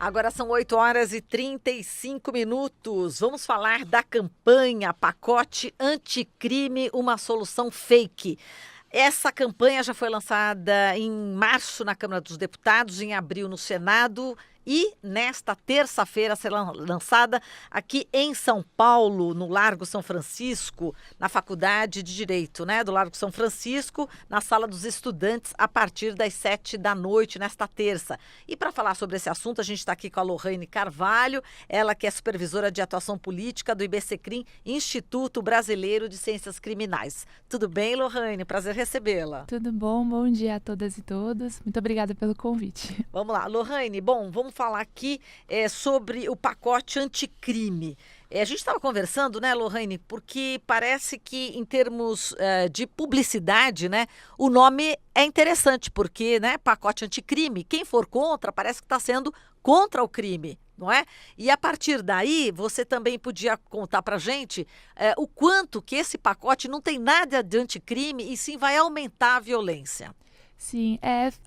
Agora são 8h35. Vamos falar da campanha Pacote Anticrime, uma solução fake. Essa campanha já foi lançada em março na Câmara dos Deputados, em abril no Senado e nesta terça-feira será lançada aqui em São Paulo, no Largo São Francisco, na Faculdade de Direito, do Largo São Francisco, na Sala dos Estudantes, a partir das 19h, nesta terça. E para falar sobre esse assunto, a gente está aqui com a Lohane Carvalho, ela que é supervisora de atuação política do IBCCRIM, Instituto Brasileiro de Ciências Criminais. Tudo bem, Lohane? Prazer recebê-la. Tudo bom dia a todas e todos. Muito obrigada pelo convite. Vamos lá, Lohane, vamos falar aqui sobre o pacote anticrime. A gente estava conversando, Lohane, porque parece que em termos de publicidade, o nome é interessante, porque, pacote anticrime, quem for contra parece que está sendo contra o crime, não é? E a partir daí, você também podia contar para a gente o quanto que esse pacote não tem nada de anticrime e sim vai aumentar a violência. Sim,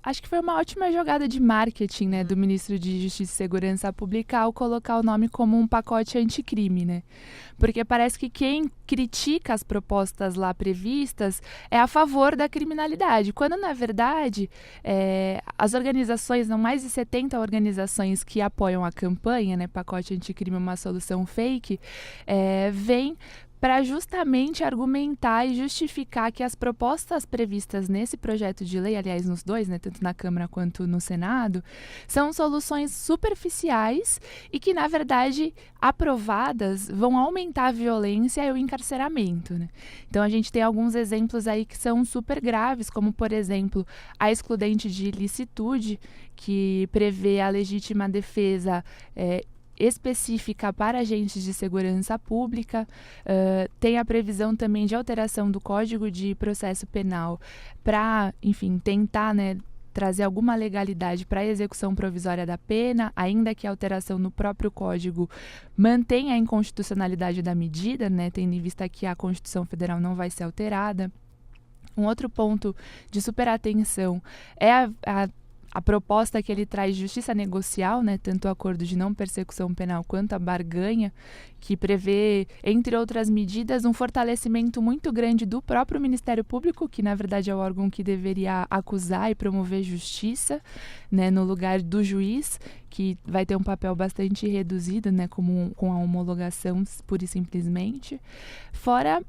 acho que foi uma ótima jogada de marketing, do Ministro de Justiça e Segurança Pública ao colocar o nome como um pacote anticrime, Porque parece que quem critica as propostas lá previstas é a favor da criminalidade, quando na verdade as organizações, não mais de 70 organizações que apoiam a campanha, pacote anticrime, uma solução fake, vem para justamente argumentar e justificar que as propostas previstas nesse projeto de lei, aliás, nos dois, tanto na Câmara quanto no Senado, são soluções superficiais e que, na verdade, aprovadas, vão aumentar a violência e o encarceramento. Então, a gente tem alguns exemplos aí que são super graves, como, por exemplo, a excludente de ilicitude, que prevê a legítima defesa específica para agentes de segurança pública, tem a previsão também de alteração do Código de Processo Penal para, enfim, tentar, trazer alguma legalidade para a execução provisória da pena, ainda que a alteração no próprio Código mantenha a inconstitucionalidade da medida, tendo em vista que a Constituição Federal não vai ser alterada. Um outro ponto de superatenção é a proposta que ele traz de justiça negocial, tanto o acordo de não persecução penal quanto a barganha, que prevê, entre outras medidas, um fortalecimento muito grande do próprio Ministério Público, que na verdade é o órgão que deveria acusar e promover justiça, no lugar do juiz, que vai ter um papel bastante reduzido, com a homologação pura e simplesmente. Fora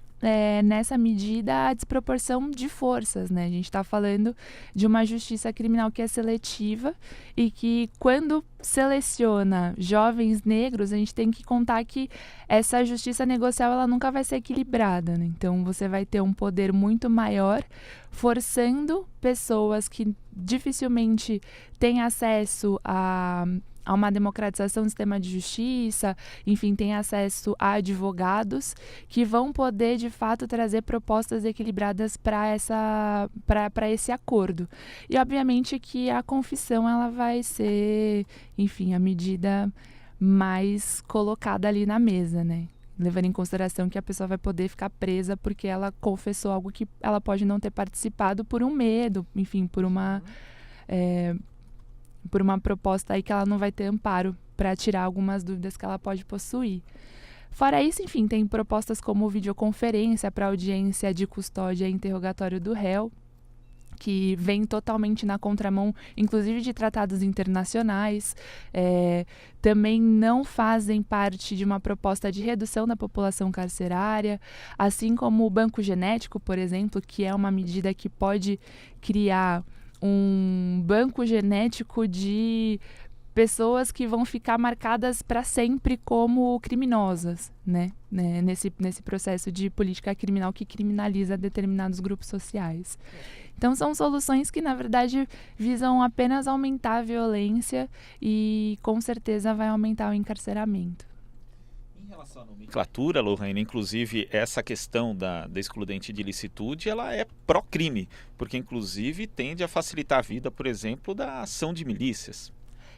nessa medida, a desproporção de forças, A gente está falando de uma justiça criminal que é seletiva e que, quando seleciona jovens negros, a gente tem que contar que essa justiça negocial ela nunca vai ser equilibrada, Então, você vai ter um poder muito maior, forçando pessoas que dificilmente têm acesso a uma democratização do sistema de justiça, enfim, tem acesso a advogados que vão poder, de fato, trazer propostas equilibradas para esse acordo. E, obviamente, que a confissão ela vai ser, enfim, a medida mais colocada ali na mesa, Levando em consideração que a pessoa vai poder ficar presa porque ela confessou algo que ela pode não ter participado por um medo, enfim, por uma proposta aí que ela não vai ter amparo para tirar algumas dúvidas que ela pode possuir. Fora isso, enfim, tem propostas como videoconferência para audiência de custódia e interrogatório do réu, que vem totalmente na contramão, inclusive de tratados internacionais, também não fazem parte de uma proposta de redução da população carcerária, assim como o banco genético, por exemplo, que é uma medida que pode criar um banco genético de pessoas que vão ficar marcadas para sempre como criminosas, nesse processo de política criminal que criminaliza determinados grupos sociais. Então, são soluções que, na verdade, visam apenas aumentar a violência e, com certeza, vai aumentar o encarceramento. Em relação à nomenclatura, Lohane, inclusive essa questão da excludente de ilicitude, ela é pró-crime, porque inclusive tende a facilitar a vida, por exemplo, da ação de milícias.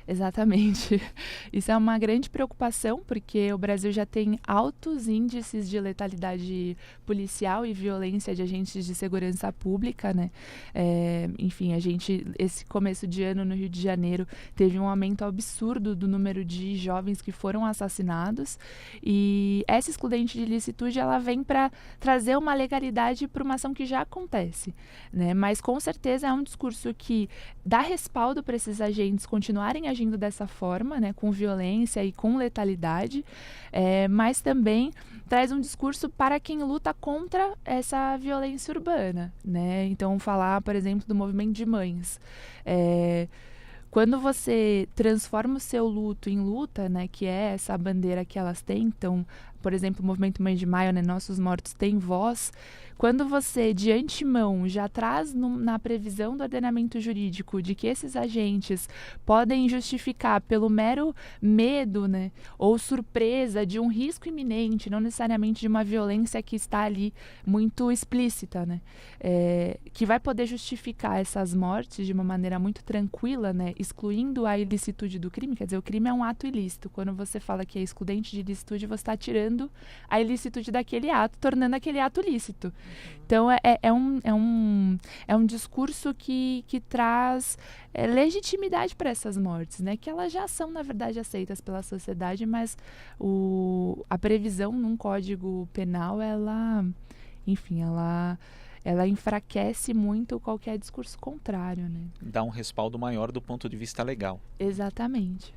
Exatamente. Isso é uma grande preocupação, porque o Brasil já tem altos índices de letalidade policial e violência de agentes de segurança pública, né? Enfim, esse começo de ano no Rio de Janeiro, teve um aumento absurdo do número de jovens que foram assassinados, e essa excludente de licitude, ela vem para trazer uma legalidade para uma ação que já acontece, né? Mas, com certeza, é um discurso que dá respaldo para esses agentes continuarem agindo dessa forma, né, com violência e com letalidade, mas também traz um discurso para quem luta contra essa violência urbana, né? Então, falar, por exemplo, do movimento de mães. Quando você transforma o seu luto em luta, né, que é essa bandeira que elas têm, então, por exemplo, o movimento Mãe de Maio, né, Nossos Mortos Têm Voz, quando você, de antemão, já traz na previsão do ordenamento jurídico de que esses agentes podem justificar pelo mero medo, né, ou surpresa de um risco iminente, não necessariamente de uma violência que está ali muito explícita, né, que vai poder justificar essas mortes de uma maneira muito tranquila, né, excluindo a ilicitude do crime. Quer dizer, o crime é um ato ilícito. Quando você fala que é excludente de ilicitude, você está tirando a ilicitude daquele ato, tornando aquele ato lícito. Então, é um discurso que traz legitimidade para essas mortes, né? Que elas já são, na verdade, aceitas pela sociedade, mas a previsão num código penal, ela enfraquece muito qualquer discurso contrário, né? Dá um respaldo maior do ponto de vista legal. Exatamente.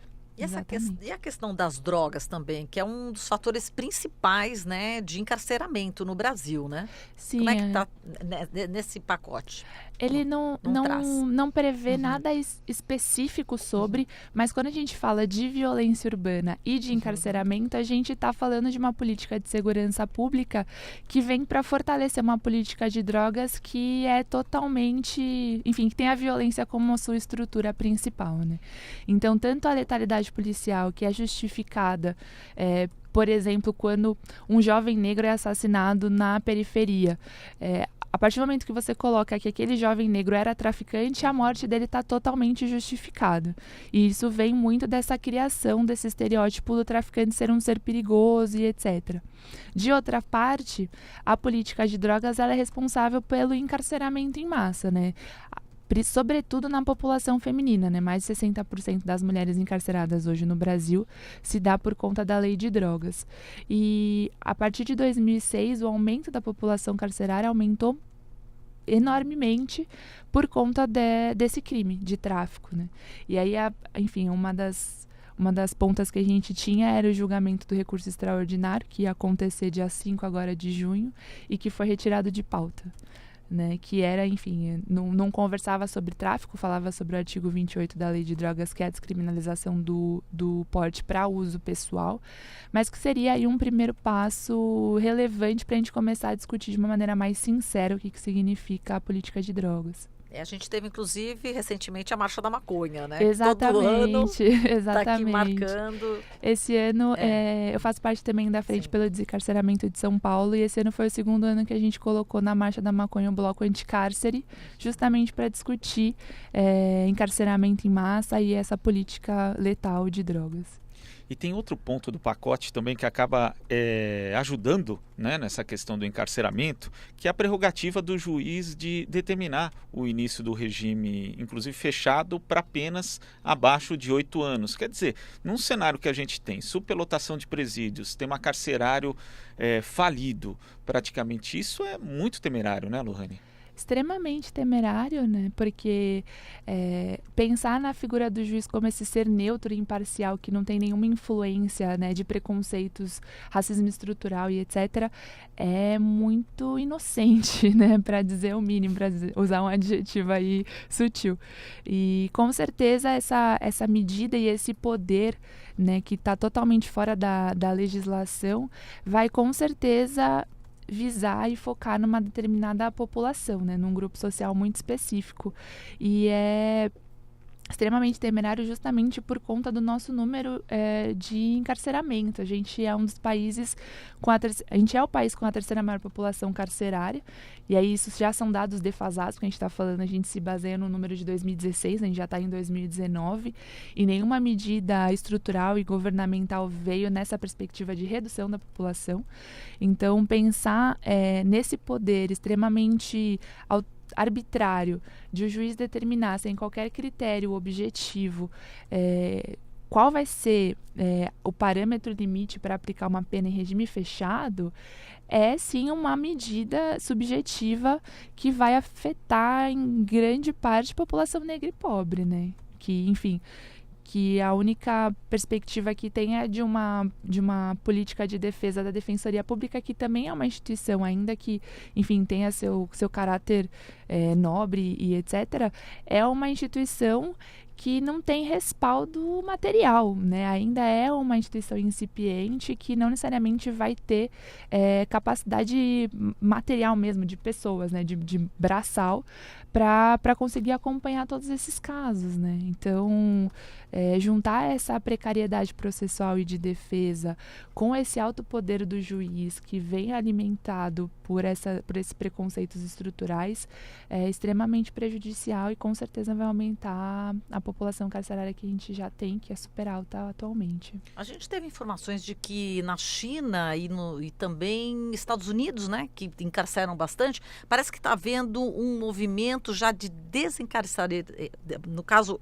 E a questão das drogas também, que é um dos fatores principais, né, de encarceramento no Brasil, né? Sim, como é que está nesse pacote? Ele não prevê nada específico sobre, mas quando a gente fala de violência urbana e de encarceramento, a gente está falando de uma política de segurança pública que vem para fortalecer uma política de drogas que é totalmente, enfim, que tem a violência como sua estrutura principal, né? Então, tanto a letalidade policial, que é justificada, por exemplo, quando um jovem negro é assassinado na periferia, a partir do momento que você coloca que aquele jovem negro era traficante, a morte dele está totalmente justificada. E isso vem muito dessa criação desse estereótipo do traficante ser um ser perigoso e etc. De outra parte, a política de drogas, ela é responsável pelo encarceramento em massa, né? Sobretudo na população feminina, né? Mais de 60% das mulheres encarceradas hoje no Brasil se dá por conta da lei de drogas. E a partir de 2006, o aumento da população carcerária aumentou enormemente por conta desse crime de tráfico, né? E aí, enfim, uma das pontas que a gente tinha era o julgamento do recurso extraordinário, que ia acontecer dia 5 agora de junho, e que foi retirado de pauta. Né, que era, enfim, não conversava sobre tráfico, falava sobre o artigo 28 da Lei de Drogas, que é a descriminalização do porte para uso pessoal, mas que seria aí um primeiro passo relevante para a gente começar a discutir de uma maneira mais sincera o que significa a política de drogas. A gente teve, inclusive, recentemente a Marcha da Maconha, né? Exatamente, está aqui marcando. Esse ano, eu faço parte também da Frente pelo Desencarceramento de São Paulo, e esse ano foi o segundo ano que a gente colocou na Marcha da Maconha o bloco anticárcere, justamente para discutir encarceramento em massa e essa política letal de drogas. E tem outro ponto do pacote também que acaba ajudando, né, nessa questão do encarceramento, que é a prerrogativa do juiz de determinar o início do regime, inclusive fechado, para penas abaixo de 8 anos. Quer dizer, num cenário que a gente tem superlotação de presídios, tema carcerário falido, praticamente, isso é muito temerário, né, Lohane? Extremamente temerário, né? Porque pensar na figura do juiz como esse ser neutro e imparcial, que não tem nenhuma influência, né, de preconceitos, racismo estrutural e etc., é muito inocente, né? Para dizer o mínimo, para usar um adjetivo aí sutil. E com certeza essa medida e esse poder, né, que está totalmente fora da legislação, vai com certeza visar e focar numa determinada população, né, num grupo social muito específico. E extremamente temerário justamente por conta do nosso número de encarceramento. A gente é um dos países a gente é o país com a terceira maior população carcerária, e aí isso já são dados defasados que a gente está falando, a gente se baseia no número de 2016, a gente já está em 2019, e nenhuma medida estrutural e governamental veio nessa perspectiva de redução da população. Então, pensar nesse poder extremamente arbitrário de o juiz determinar sem qualquer critério objetivo qual vai ser o parâmetro limite para aplicar uma pena em regime fechado, é sim uma medida subjetiva que vai afetar em grande parte a população negra e pobre, né? Que, enfim, que a única perspectiva que tem é de uma política de defesa da Defensoria Pública, que também é uma instituição, ainda que, enfim, tenha seu caráter nobre e etc., é uma instituição que não tem respaldo material, né? Ainda é uma instituição incipiente que não necessariamente vai ter capacidade material mesmo de pessoas, né? De braçal para conseguir acompanhar todos esses casos, né? Então, juntar essa precariedade processual e de defesa com esse alto poder do juiz que vem alimentado por esses preconceitos estruturais é extremamente prejudicial e com certeza vai aumentar a população carcerária que a gente já tem, que é super alta atualmente. A gente teve informações de que na China e também Estados Unidos, né, que encarceram bastante, parece que está havendo um movimento já de desencarceramento, no caso,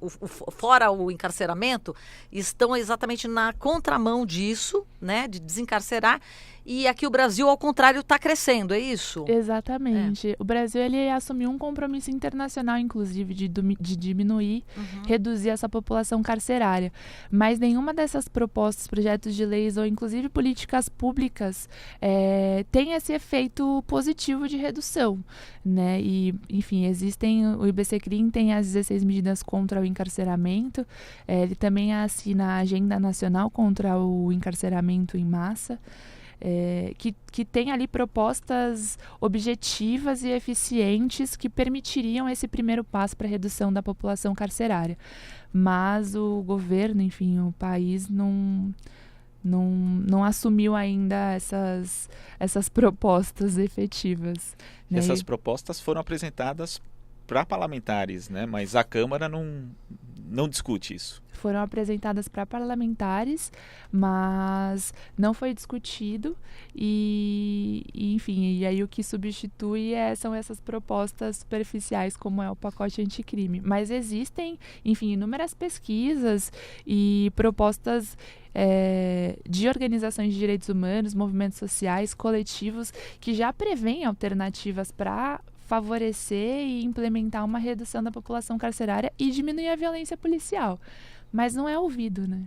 fora o encarceramento, estão exatamente na contramão disso, né, de desencarcerar. E aqui o Brasil, ao contrário, está crescendo, é isso? Exatamente. O Brasil ele assumiu um compromisso internacional, inclusive, de diminuir, reduzir essa população carcerária. Mas nenhuma dessas propostas, projetos de leis ou, inclusive, políticas públicas tem esse efeito positivo de redução, né? E, enfim, o IBCCRIM tem as 16 medidas contra o encarceramento. Ele também assina a Agenda Nacional contra o Encarceramento em Massa. Que tem ali propostas objetivas e eficientes que permitiriam esse primeiro passo para a redução da população carcerária. Mas o governo, enfim, o país não assumiu ainda essas propostas efetivas. Né? Essas propostas foram apresentadas para parlamentares, né? Mas a Câmara não discute isso. Foram apresentadas para parlamentares, mas não foi discutido enfim, e aí o que substitui são essas propostas superficiais, como é o pacote anticrime. Mas existem, enfim, inúmeras pesquisas e propostas de organizações de direitos humanos, movimentos sociais, coletivos, que já prevêem alternativas para favorecer e implementar uma redução da população carcerária e diminuir a violência policial. Mas não é ouvido, né?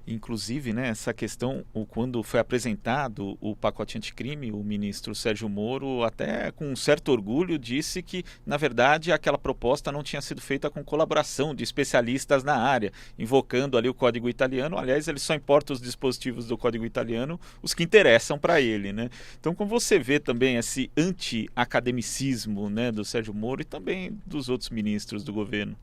Inclusive, né, essa questão, quando foi apresentado o pacote anticrime, o ministro Sérgio Moro, até com um certo orgulho, disse que, na verdade, aquela proposta não tinha sido feita com colaboração de especialistas na área, invocando ali o Código Italiano. Aliás, ele só importa os dispositivos do Código Italiano, os que interessam para ele, né? Então, como você vê também esse anti-academicismo, né, do Sérgio Moro e também dos outros ministros do governo?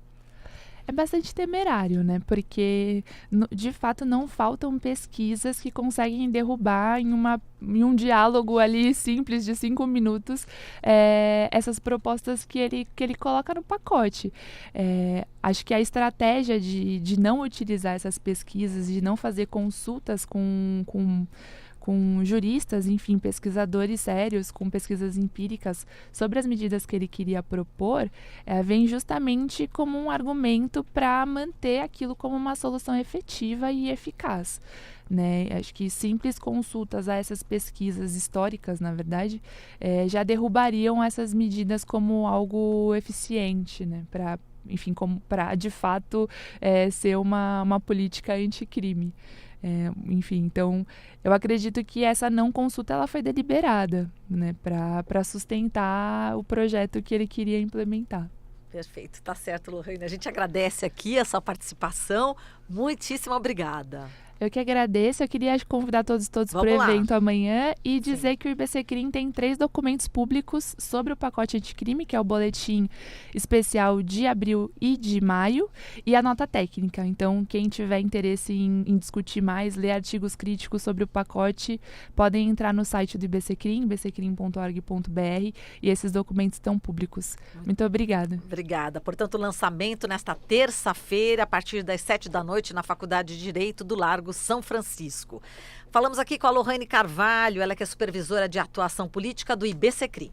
É bastante temerário, né? Porque, de fato, não faltam pesquisas que conseguem derrubar em um diálogo ali simples de 5 minutos essas propostas que ele coloca no pacote. Acho que a estratégia de não utilizar essas pesquisas, de não fazer consultas com juristas, enfim, pesquisadores sérios, com pesquisas empíricas sobre as medidas que ele queria propor, vem justamente como um argumento para manter aquilo como uma solução efetiva e eficaz. Né? Acho que simples consultas a essas pesquisas históricas, na verdade, já derrubariam essas medidas como algo eficiente, né? Para de fato ser uma política anticrime. Enfim, então eu acredito que essa não consulta ela foi deliberada, né, para sustentar o projeto que ele queria implementar. Perfeito, tá certo, Lohane. A gente agradece aqui a sua participação. Muitíssimo obrigada. Eu que agradeço. Eu queria convidar todos para o evento amanhã e dizer que o IBCCRIM tem 3 documentos públicos sobre o pacote anticrime, que é o boletim especial de abril e de maio, e a nota técnica. Então, quem tiver interesse em discutir mais, ler artigos críticos sobre o pacote, podem entrar no site do IBCCRIM, ibccrim.org.br, e esses documentos estão públicos. Muito obrigada. Obrigada. Portanto, o lançamento nesta terça-feira, a partir das 19h, na Faculdade de Direito do Largo São Francisco. Falamos aqui com a Lohane Carvalho, ela que é supervisora de atuação política do IBCCRIM.